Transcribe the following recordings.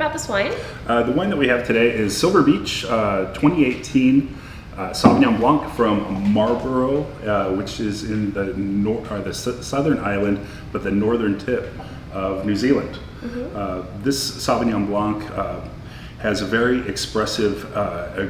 about this wine. The wine that we have today is Silver Beach 2018 Sauvignon Blanc from Marlborough, which is in the southern island, but the northern tip of New Zealand. This Sauvignon Blanc has a very expressive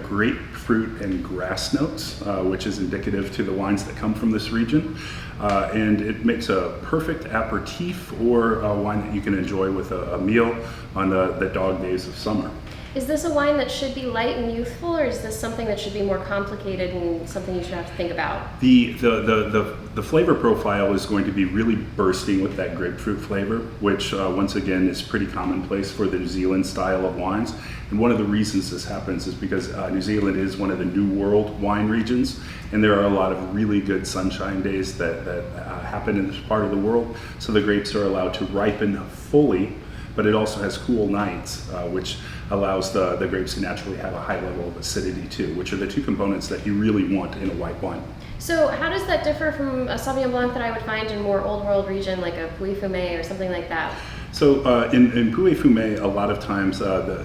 grapefruit and grass notes, which is indicative to the wines that come from this region. And it makes a perfect aperitif or a wine that you can enjoy with a meal on the dog days of summer. Is this a wine that should be light and youthful, or is this something that should be more complicated and something you should have to think about? The flavor profile is going to be really bursting with that grapefruit flavor, which once again is pretty commonplace for the New Zealand style of wines. And one of the reasons this happens is because New Zealand is one of the New World wine regions, and there are a lot of really good sunshine days that happen in this part of the world. So the grapes are allowed to ripen fully, but it also has cool nights, which allows the grapes to naturally have a high level of acidity too, which are the two components that you really want in a white wine. So how does that differ from a Sauvignon Blanc that I would find in more old world region, like a Pouilly-Fumé or something like that? So in Pouilly-Fumé, a lot of times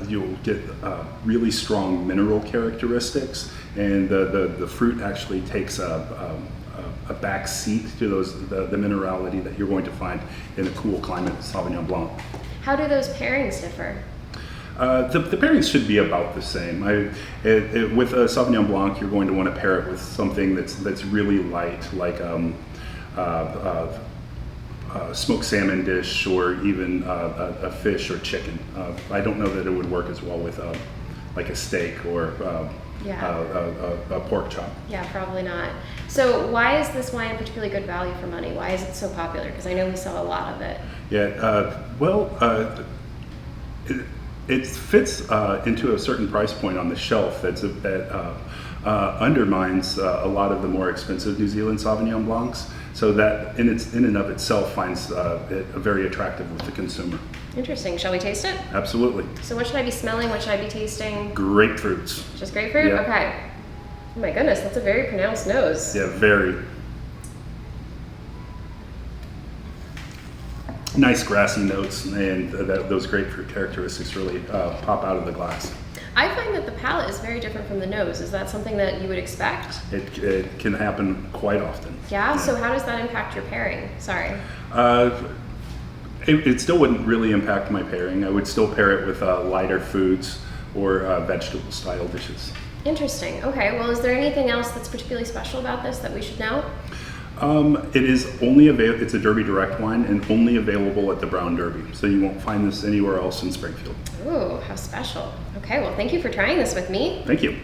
you'll get really strong mineral characteristics, and the fruit actually takes a back seat to the minerality that you're going to find in a cool climate Sauvignon Blanc. How do those pairings differ? The pairings should be about the same. With a Sauvignon Blanc, you're going to want to pair it with something that's really light, like smoked salmon dish, or even a fish or chicken. I don't know that it would work as well with like a steak or a pork chop. Yeah, probably not. So why is this wine particularly good value for money? Why is it so popular? Because I know we sell a lot of it. Yeah, it fits into a certain price point on the shelf that undermines a lot of the more expensive New Zealand Sauvignon Blancs. So that in and of itself finds it very attractive with the consumer. Interesting. Shall we taste it? Absolutely. So what should I be smelling? What should I be tasting? Grapefruits. Just grapefruit? Yeah. Okay. Oh my goodness, that's a very pronounced nose. Yeah, very. Nice grassy notes, and those grapefruit characteristics really pop out of the glass. I find that the palate is very different from the nose. Is that something that you would expect? It can happen quite often. Yeah? So how does that impact your pairing? Sorry. It still wouldn't really impact my pairing. I would still pair it with lighter foods or vegetable style dishes. Interesting. Okay. Well, is there anything else that's particularly special about this that we should know? It is only available. It's a Derby Direct wine and only available at the Brown Derby. So you won't find this anywhere else in Springfield. Ooh, how special. Okay. Well, thank you for trying this with me. Thank you.